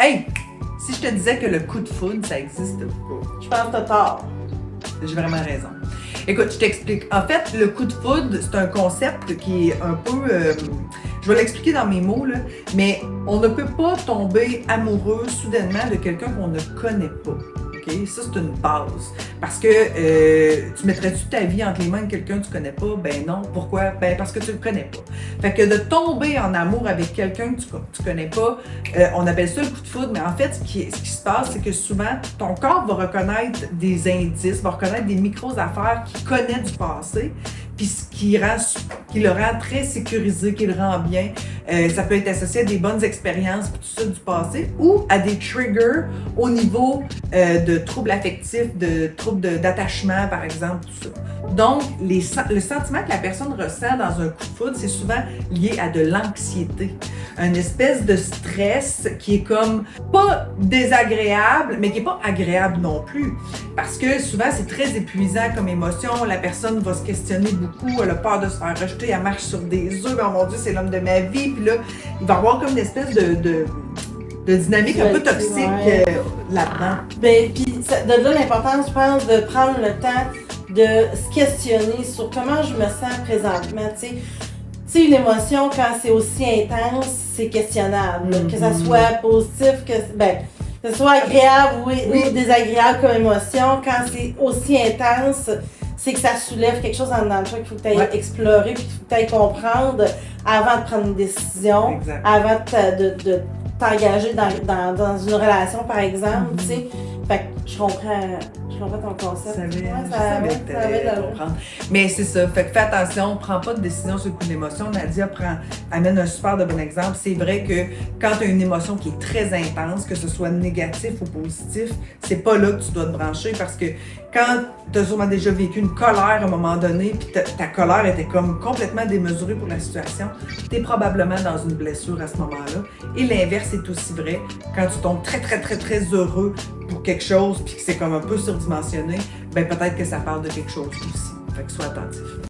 Hey! Si je te disais que le coup de foudre, ça existe pas. Je pense que t'as tort. J'ai vraiment raison. Écoute, je t'explique. En fait, le coup de foudre, c'est un concept qui est un peu... je vais l'expliquer dans mes mots, là, mais on ne peut pas tomber amoureux soudainement de quelqu'un qu'on ne connaît pas. Okay? Ça, c'est une base. Parce que tu mettrais-tu ta vie entre les mains de quelqu'un que tu connais pas? Ben non. Pourquoi? Ben parce que tu le connais pas. Fait que de tomber en amour avec quelqu'un que tu connais pas, on appelle ça le coup de foudre, mais en fait, ce qui se passe, c'est que souvent, ton corps va reconnaître des indices, va reconnaître des micro-affaires qu'il connaît du passé, puis ce qui le rend très sécurisé, qui le rend bien. Ça peut être associé à des bonnes expériences, puis tout ça du passé, ou à des triggers au niveau de troubles affectifs, de troubles d'attachement, par exemple, tout ça. Donc, le sentiment que la personne ressent dans un coup de foudre, c'est souvent lié à de l'anxiété. Une espèce de stress qui est comme pas désagréable, mais qui est pas agréable non plus. Parce que souvent, c'est très épuisant comme émotion. La personne va se questionner beaucoup, elle a peur de se faire rejeter, elle marche sur des œufs. Oh mon Dieu, c'est l'homme de ma vie. Puis là, il va y avoir comme une espèce de dynamique un peu toxique là-dedans. Ben, puis de là l'importance, je pense, de prendre le temps de se questionner sur comment je me sens présentement, tu sais, une émotion, quand c'est aussi intense, c'est questionnable. Que ça soit positif, que ce soit agréable ou désagréable comme émotion, quand c'est aussi intense, c'est que ça soulève quelque chose dans le toi qu'il faut que tu ailles explorer, puis qu'il faut que tu ailles comprendre avant de prendre une décision, avant de t'engager dans une relation, par exemple, tu sais. Fait que je comprends ton concept. Ça va comprendre. Mais c'est ça. Fait que fais attention, prends pas de décision sur le coup d'émotion. Nadia amène un super de bon exemple. C'est vrai que quand tu as une émotion qui est très intense, que ce soit négatif ou positif, c'est pas là que tu dois te brancher parce que quand tu as sûrement déjà vécu une colère à un moment donné, puis ta colère était comme complètement démesurée pour la situation, tu es probablement dans une blessure à ce moment-là. Et l'inverse est aussi vrai. Quand tu tombes très, très, très, très heureux pour quelque chose, puis que c'est comme un peu surdimensionné, ben peut-être que ça parle de quelque chose aussi. Fait que sois attentif.